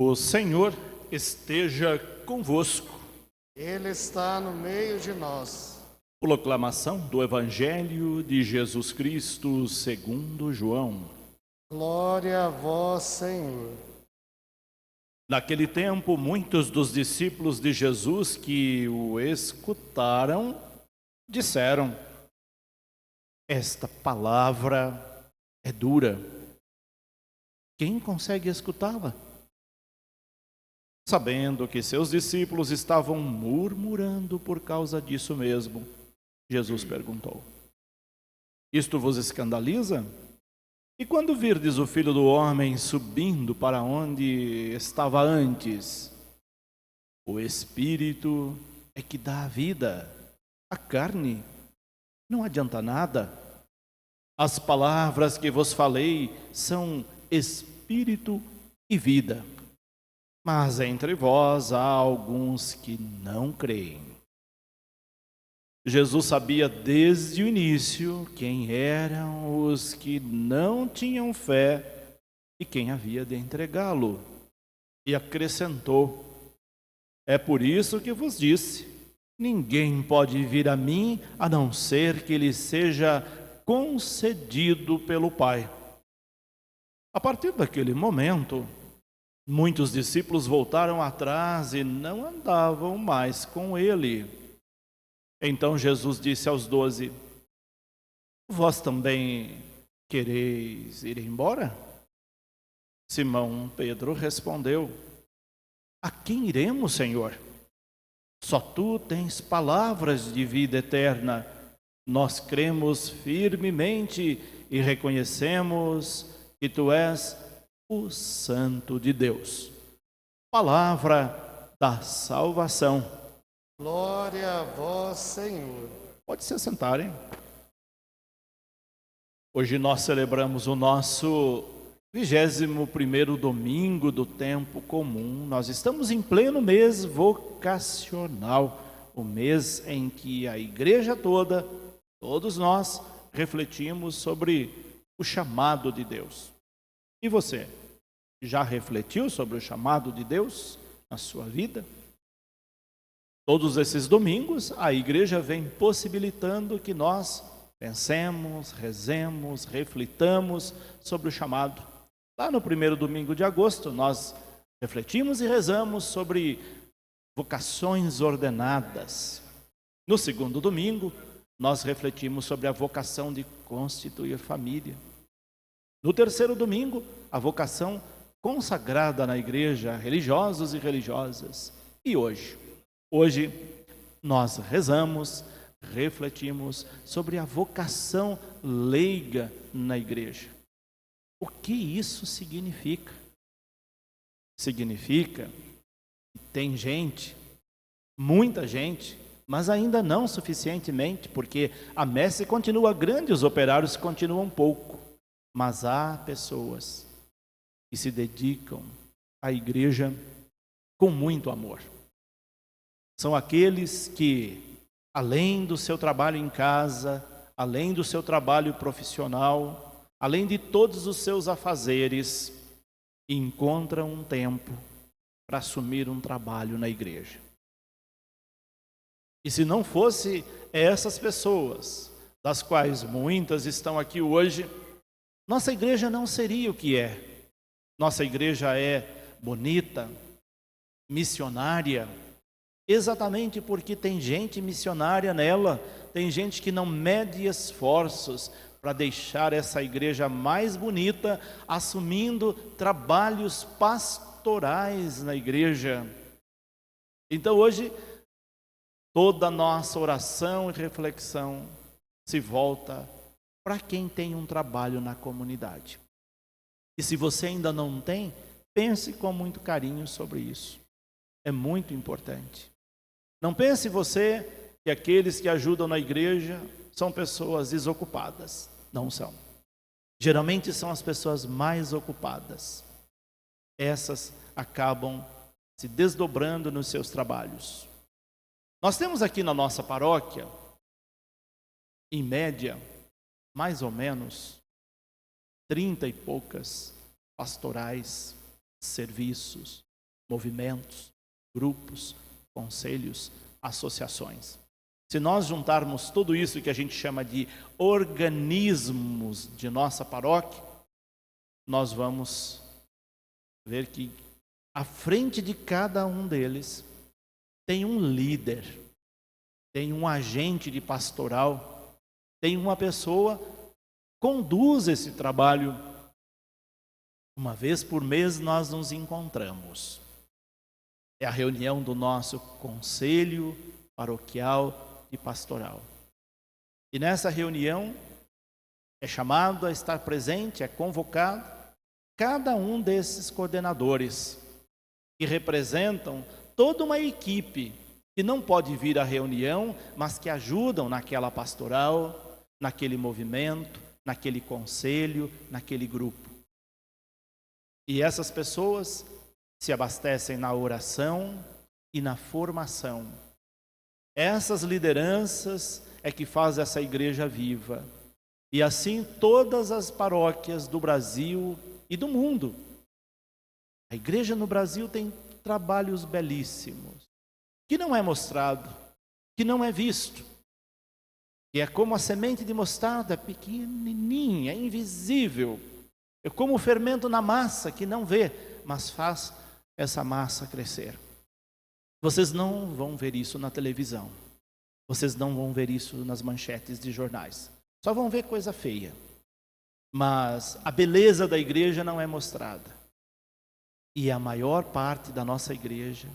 O Senhor esteja convosco. Ele está no meio de nós. Proclamação do Evangelho de Jesus Cristo segundo João. Glória a vós, Senhor. Naquele tempo, muitos dos discípulos de Jesus que o escutaram disseram: esta palavra é dura. Quem consegue escutá-la? Sabendo que seus discípulos estavam murmurando por causa disso mesmo, Jesus perguntou: isto vos escandaliza? E quando virdes o Filho do Homem subindo para onde estava antes? O Espírito é que dá a vida, a carne não adianta nada. As palavras que vos falei são Espírito e vida. Mas entre vós há alguns que não creem. Jesus sabia desde o início quem eram os que não tinham fé e quem havia de entregá-lo. E acrescentou: é por isso que vos disse, ninguém pode vir a mim a não ser que lhe seja concedido pelo Pai. A partir daquele momento, muitos discípulos voltaram atrás e não andavam mais com ele. Então Jesus disse aos 12: vós também quereis ir embora? Simão Pedro respondeu: a quem iremos, Senhor? Só tu tens palavras de vida eterna. Nós cremos firmemente e reconhecemos que tu és o Santo de Deus. Palavra da salvação. Glória a vós, Senhor. Pode se assentarem. Hoje nós celebramos o nosso 21º domingo do tempo comum. Nós estamos em pleno mês vocacional, o mês em que a igreja toda, todos nós, refletimos sobre o chamado de Deus. E você, já refletiu sobre o chamado de Deus na sua vida? Todos esses domingos, a igreja vem possibilitando que nós pensemos, rezemos, reflitamos sobre o chamado. Lá no primeiro domingo de agosto, nós refletimos e rezamos sobre vocações ordenadas. No segundo domingo, nós refletimos sobre a vocação de constituir família. No terceiro domingo, a vocação consagrada na igreja, religiosos e religiosas. E hoje nós rezamos, refletimos sobre a vocação leiga na igreja. O que isso significa? Significa que tem gente, muita gente, mas ainda não suficientemente, porque a messe continua grande, os operários continuam pouco. Mas há pessoas que se dedicam à igreja com muito amor. São aqueles que, além do seu trabalho em casa, além do seu trabalho profissional, além de todos os seus afazeres, encontram um tempo para assumir um trabalho na igreja. E se não fosse essas pessoas, das quais muitas estão aqui hoje, nossa igreja não seria o que é. Nossa igreja é bonita, missionária, exatamente porque tem gente missionária nela, tem gente que não mede esforços para deixar essa igreja mais bonita, assumindo trabalhos pastorais na igreja. Então hoje, toda a nossa oração e reflexão se volta para quem tem um trabalho na comunidade. E se você ainda não tem, pense com muito carinho sobre isso. É muito importante. Não pense você que aqueles que ajudam na igreja são pessoas desocupadas. Não são. Geralmente são as pessoas mais ocupadas. Essas acabam se desdobrando nos seus trabalhos. Nós temos aqui na nossa paróquia, em média, mais ou menos 30 e poucas pastorais, serviços, movimentos, grupos, conselhos, associações. Se nós juntarmos tudo isso que a gente chama de organismos de nossa paróquia, nós vamos ver que à frente de cada um deles tem um líder, tem um agente de pastoral, tem uma pessoa que conduz esse trabalho. Uma vez por mês nós nos encontramos. É a reunião do nosso conselho paroquial e pastoral. E nessa reunião é chamado a estar presente, é convocado cada um desses coordenadores que representam toda uma equipe que não pode vir à reunião, mas que ajudam naquela pastoral, naquele movimento, naquele conselho, naquele grupo. E essas pessoas se abastecem na oração e na formação. Essas lideranças é que fazem essa igreja viva. E assim todas as paróquias do Brasil e do mundo. A igreja no Brasil tem trabalhos belíssimos, que não é mostrado, que não é visto. E é como a semente de mostarda, pequenininha, invisível. É como o fermento na massa, que não vê, mas faz essa massa crescer. Vocês não vão ver isso na televisão. Vocês não vão ver isso nas manchetes de jornais. Só vão ver coisa feia. Mas a beleza da igreja não é mostrada. E a maior parte da nossa igreja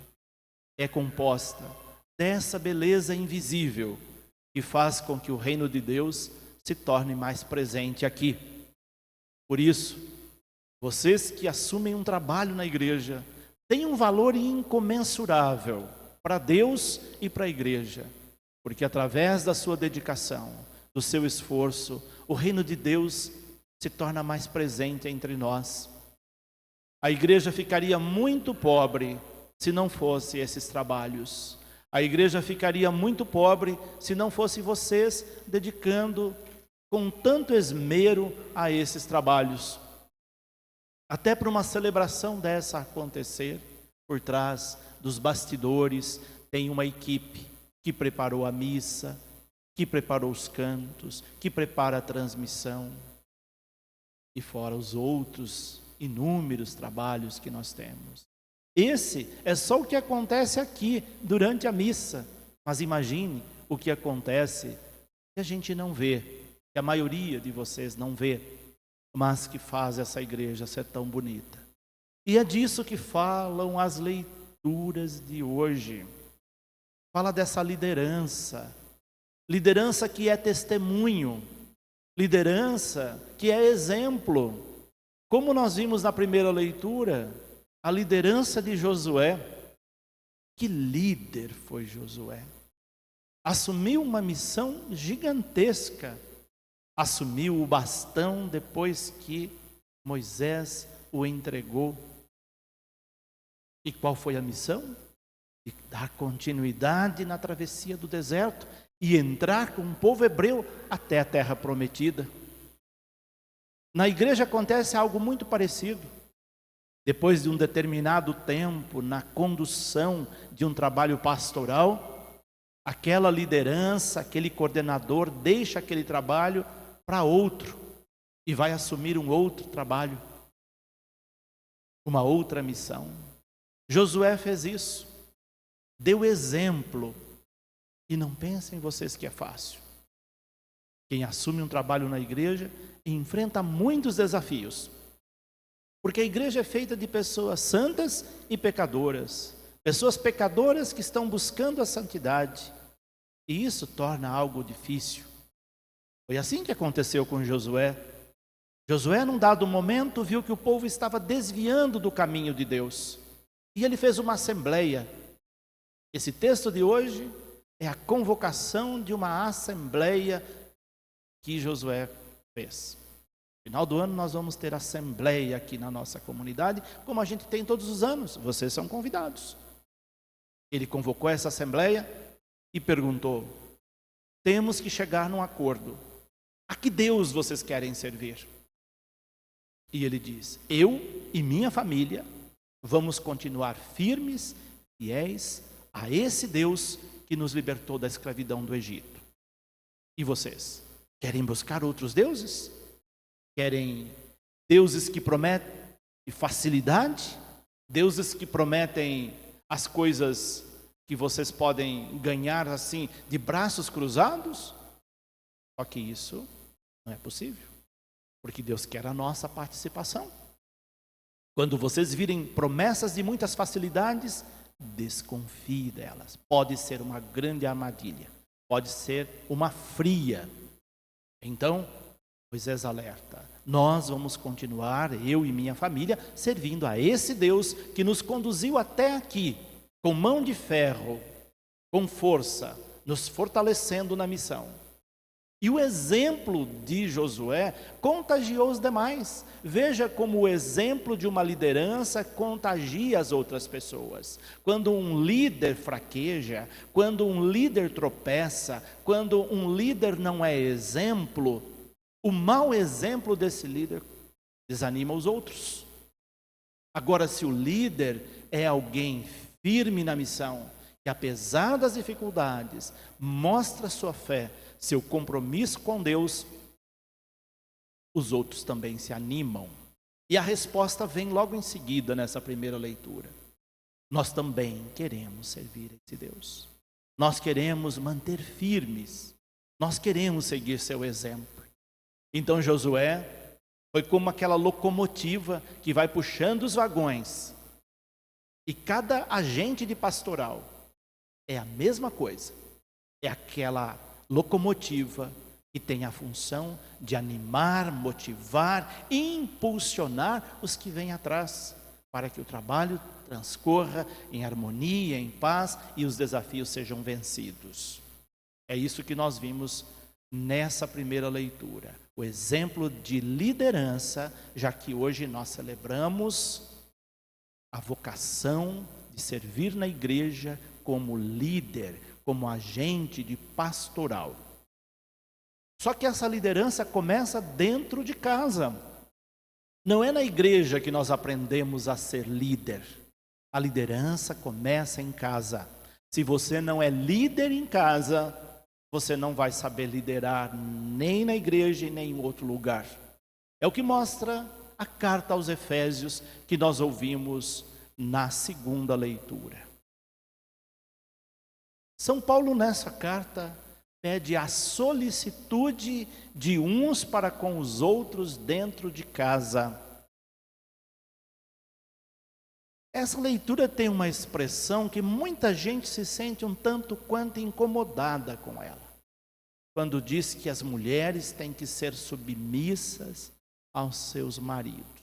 é composta dessa beleza invisível que faz com que o reino de Deus se torne mais presente aqui. Por isso, vocês que assumem um trabalho na igreja têm um valor incomensurável para Deus e para a igreja, porque através da sua dedicação, do seu esforço, o reino de Deus se torna mais presente entre nós. A igreja ficaria muito pobre se não fosse esses trabalhos. A igreja ficaria muito pobre se não fosse vocês dedicando com tanto esmero a esses trabalhos. Até para uma celebração dessa acontecer, por trás dos bastidores tem uma equipe que preparou a missa, que preparou os cantos, que prepara a transmissão. E fora os outros inúmeros trabalhos que nós temos. Esse é só o que acontece aqui durante a missa. Mas imagine o que acontece que a gente não vê, que a maioria de vocês não vê, mas que faz essa igreja ser tão bonita. E é disso que falam as leituras de hoje. Fala dessa liderança. Liderança que é testemunho. Liderança que é exemplo. Como nós vimos na primeira leitura, a liderança de Josué. Que líder foi Josué? Assumiu uma missão gigantesca. Assumiu o bastão depois que Moisés o entregou. E qual foi a missão? De dar continuidade na travessia do deserto e entrar com o povo hebreu até a terra prometida. Na igreja acontece algo muito parecido. Depois de um determinado tempo na condução de um trabalho pastoral, aquela liderança, aquele coordenador deixa aquele trabalho para outro e vai assumir um outro trabalho, uma outra missão. Josué fez isso, deu exemplo. E não pensem vocês que é fácil. Quem assume um trabalho na igreja enfrenta muitos desafios. Porque a igreja é feita de pessoas santas e pecadoras. Pessoas pecadoras que estão buscando a santidade. E isso torna algo difícil. Foi assim que aconteceu com Josué. Josué, num dado momento, viu que o povo estava desviando do caminho de Deus. E ele fez uma assembleia. Esse texto de hoje é a convocação de uma assembleia que Josué fez. No final do ano nós vamos ter assembleia aqui na nossa comunidade, como a gente tem todos os anos. Vocês são convidados. Ele convocou essa assembleia e perguntou: temos que chegar num acordo. A que Deus vocês querem servir? E ele diz: eu e minha família vamos continuar firmes, fiéis a esse Deus que nos libertou da escravidão do Egito. E vocês? Querem buscar outros deuses? Querem deuses que prometem facilidade? Deuses que prometem as coisas que vocês podem ganhar assim de braços cruzados? Só que isso não é possível, porque Deus quer a nossa participação. Quando vocês virem promessas de muitas facilidades, desconfie delas. Pode ser uma grande armadilha, pode ser uma fria. Então, Moisés alerta: nós vamos continuar, eu e minha família, servindo a esse Deus que nos conduziu até aqui, com mão de ferro, com força, nos fortalecendo na missão. E o exemplo de Josué contagiou os demais. Veja como o exemplo de uma liderança contagia as outras pessoas. Quando um líder fraqueja, quando um líder tropeça, quando um líder não é exemplo, o mau exemplo desse líder desanima os outros. Agora, se o líder é alguém firme na missão, que apesar das dificuldades, mostra sua fé, seu compromisso com Deus, os outros também se animam. E a resposta vem logo em seguida nessa primeira leitura. Nós também queremos servir a esse Deus. Nós queremos manter firmes. Nós queremos seguir seu exemplo. Então Josué foi como aquela locomotiva que vai puxando os vagões. E cada agente de pastoral é a mesma coisa. É aquela locomotiva que tem a função de animar, motivar, impulsionar os que vêm atrás, para que o trabalho transcorra em harmonia, em paz e os desafios sejam vencidos. É isso que nós vimos nessa primeira leitura. O exemplo de liderança, já que hoje nós celebramos a vocação de servir na igreja como líder, como agente de pastoral. Só que essa liderança começa dentro de casa. Não é na igreja que nós aprendemos a ser líder. A liderança começa em casa. Se você não é líder em casa, você não vai saber liderar nem na igreja e nem em outro lugar. É o que mostra a carta aos Efésios que nós ouvimos na segunda leitura. São Paulo, nessa carta, pede a solicitude de uns para com os outros dentro de casa. Essa leitura tem uma expressão que muita gente se sente um tanto quanto incomodada com ela. Quando diz que as mulheres têm que ser submissas aos seus maridos.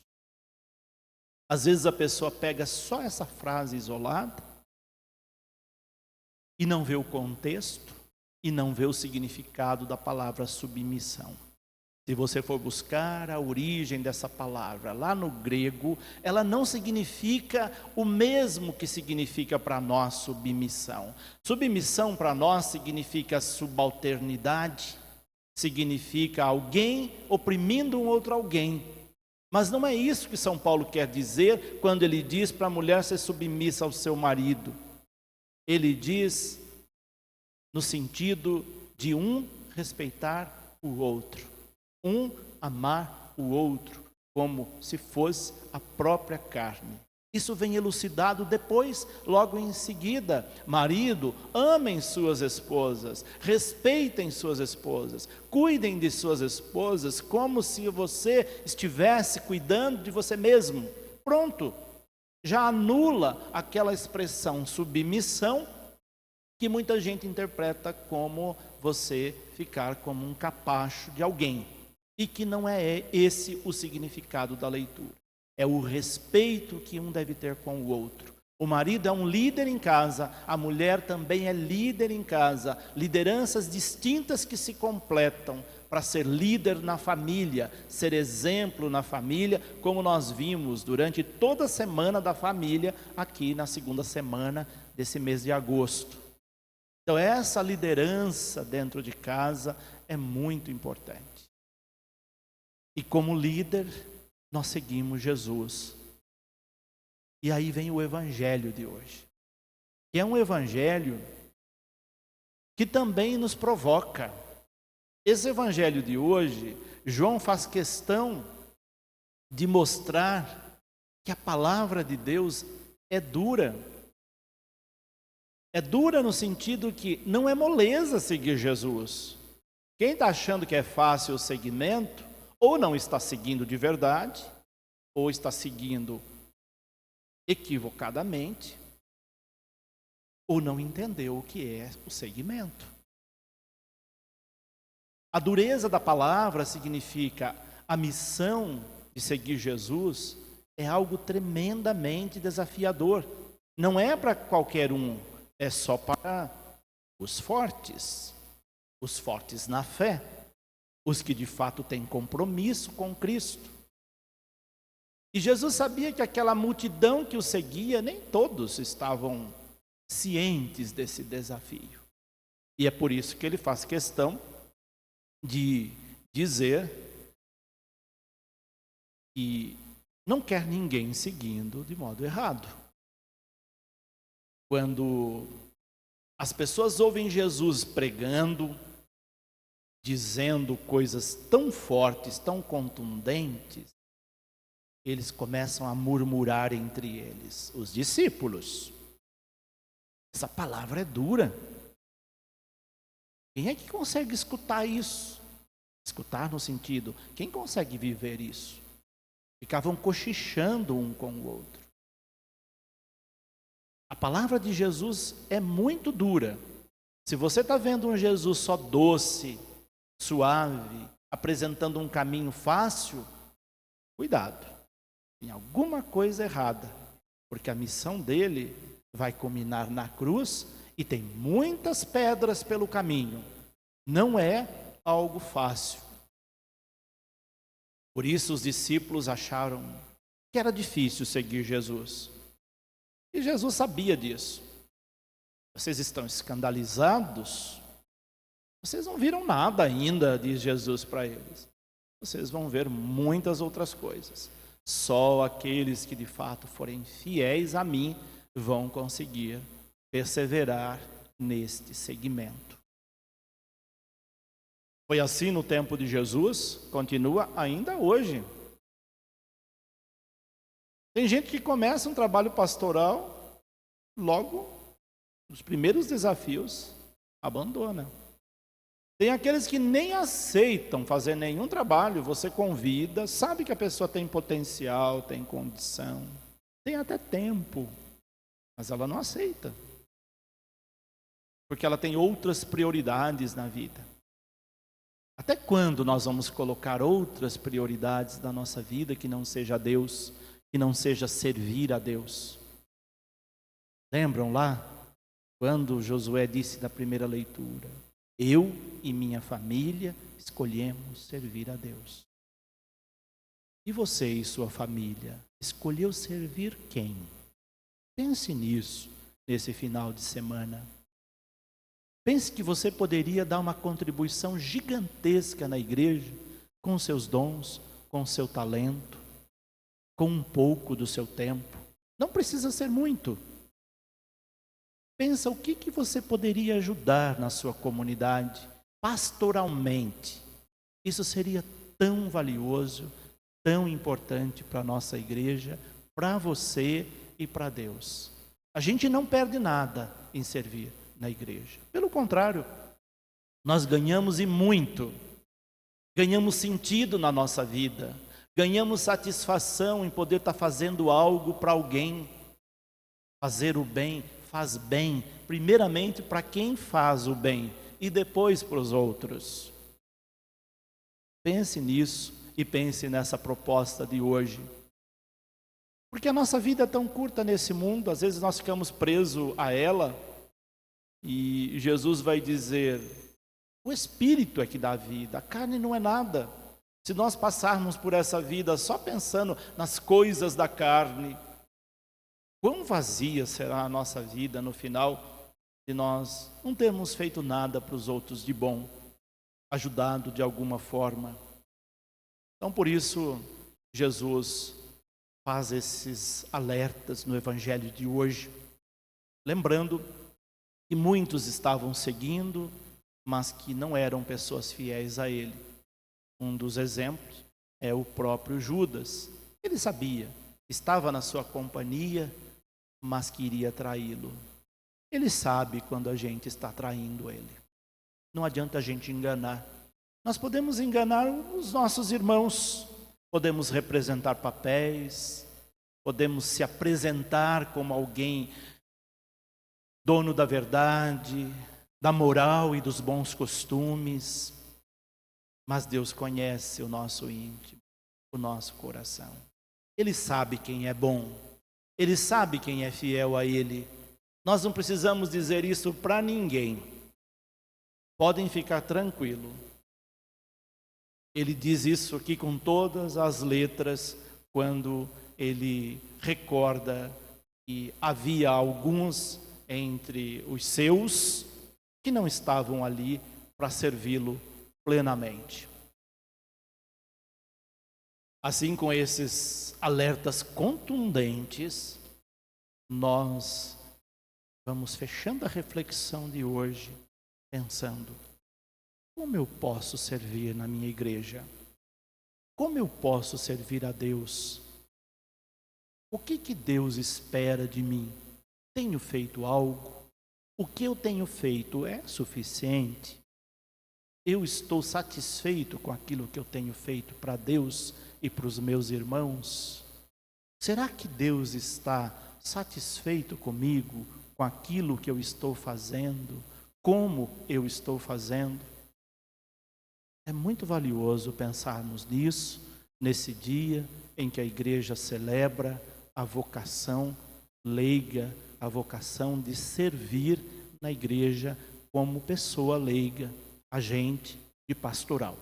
Às vezes a pessoa pega só essa frase isolada e não vê o contexto e não vê o significado da palavra submissão. Se você for buscar a origem dessa palavra lá no grego, ela não significa o mesmo que significa para nós submissão. Submissão para nós significa subalternidade, significa alguém oprimindo um outro alguém. Mas não é isso que São Paulo quer dizer quando ele diz para a mulher ser submissa ao seu marido. Ele diz no sentido de um respeitar o outro, um amar o outro como se fosse a própria carne. Isso vem elucidado depois, logo em seguida. Marido, amem suas esposas, respeitem suas esposas, cuidem de suas esposas como se você estivesse cuidando de você mesmo. Pronto, já anula aquela expressão submissão que muita gente interpreta como você ficar como um capacho de alguém, e que não é esse o significado da leitura. É o respeito que um deve ter com o outro. O marido é um líder em casa, a mulher também é líder em casa. Lideranças distintas que se completam para ser líder na família, ser exemplo na família, como nós vimos durante toda a semana da família, aqui na segunda semana desse mês de agosto. Então essa liderança dentro de casa é muito importante. E como líder, nós seguimos Jesus. E aí vem o evangelho de hoje, que é um evangelho que também nos provoca. Esse evangelho de hoje, João faz questão de mostrar que a palavra de Deus é dura. É dura no sentido que não é moleza seguir Jesus. Quem está achando que é fácil o seguimento, ou não está seguindo de verdade, ou está seguindo equivocadamente, ou não entendeu o que é o seguimento. A dureza da palavra significa a missão de seguir Jesus é algo tremendamente desafiador. Não é para qualquer um, é só para os fortes na fé, os que de fato têm compromisso com Cristo. E Jesus sabia que aquela multidão que o seguia, nem todos estavam cientes desse desafio. E é por isso que ele faz questão de dizer que não quer ninguém seguindo de modo errado. Quando as pessoas ouvem Jesus pregando, dizendo coisas tão fortes, tão contundentes, eles começam a murmurar entre eles, os discípulos. Essa palavra é dura. Quem é que consegue escutar isso? Escutar no sentido, quem consegue viver isso? Ficavam cochichando um com o outro. A palavra de Jesus é muito dura. Se você está vendo um Jesus só doce, suave, apresentando um caminho fácil, cuidado. Tem alguma coisa errada, porque a missão dele vai culminar na cruz e tem muitas pedras pelo caminho. Não é algo fácil. Por isso os discípulos acharam que era difícil seguir Jesus. E Jesus sabia disso. Vocês estão escandalizados? Vocês não viram nada ainda, diz Jesus para eles. Vocês vão ver muitas outras coisas. Só aqueles que de fato forem fiéis a mim vão conseguir perseverar neste segmento. Foi assim no tempo de Jesus, continua ainda hoje. Tem gente que começa um trabalho pastoral, logo, nos primeiros desafios, abandona. Tem aqueles que nem aceitam fazer nenhum trabalho, você convida, sabe que a pessoa tem potencial, tem condição, tem até tempo, mas ela não aceita. Porque ela tem outras prioridades na vida. Até quando nós vamos colocar outras prioridades da nossa vida que não seja Deus, que não seja servir a Deus? Lembram lá, quando Josué disse na primeira leitura, eu e minha família escolhemos servir a Deus. E você e sua família, escolheu servir quem? Pense nisso, nesse final de semana. Pense que você poderia dar uma contribuição gigantesca na igreja, com seus dons, com seu talento, com um pouco do seu tempo. Não precisa ser muito. Pensa o que você poderia ajudar na sua comunidade, pastoralmente. Isso seria tão valioso, tão importante para a nossa igreja, para você e para Deus. A gente não perde nada em servir na igreja. Pelo contrário, nós ganhamos e muito. Ganhamos sentido na nossa vida. Ganhamos satisfação em poder estar fazendo algo para alguém. Fazer o bem faz bem, primeiramente para quem faz o bem e depois para os outros. Pense nisso e pense nessa proposta de hoje. Porque a nossa vida é tão curta nesse mundo, às vezes nós ficamos presos a ela e Jesus vai dizer, o Espírito é que dá vida, a carne não é nada. Se nós passarmos por essa vida só pensando nas coisas da carne, quão vazia será a nossa vida no final de nós não termos feito nada para os outros de bom, ajudado de alguma forma. Então, por isso, Jesus faz esses alertas no Evangelho de hoje, lembrando que muitos estavam seguindo, mas que não eram pessoas fiéis a ele. Um dos exemplos é o próprio Judas. Ele sabia, estava na sua companhia, mas queria traí-lo. Ele sabe quando a gente está traindo ele. Não adianta a gente enganar. Nós podemos enganar os nossos irmãos, podemos representar papéis, podemos se apresentar como alguém dono da verdade, da moral e dos bons costumes, mas Deus conhece o nosso íntimo, o nosso coração. Ele sabe quem é bom, Ele sabe quem é fiel a Ele. Nós não precisamos dizer isso para ninguém. Podem ficar tranquilos. Ele diz isso aqui com todas as letras, quando ele recorda que havia alguns entre os seus que não estavam ali para servi-lo plenamente. Assim, com esses alertas contundentes, nós vamos fechando a reflexão de hoje, pensando: como eu posso servir na minha igreja? Como eu posso servir a Deus? O que Deus espera de mim? Tenho feito algo? O que eu tenho feito é suficiente? Eu estou satisfeito com aquilo que eu tenho feito para Deus e para os meus irmãos? Será que Deus está satisfeito comigo, com aquilo que eu estou fazendo? Como eu estou fazendo? É muito valioso pensarmos nisso, nesse dia em que a igreja celebra a vocação leiga, a vocação de servir na igreja como pessoa leiga, agente de pastoral.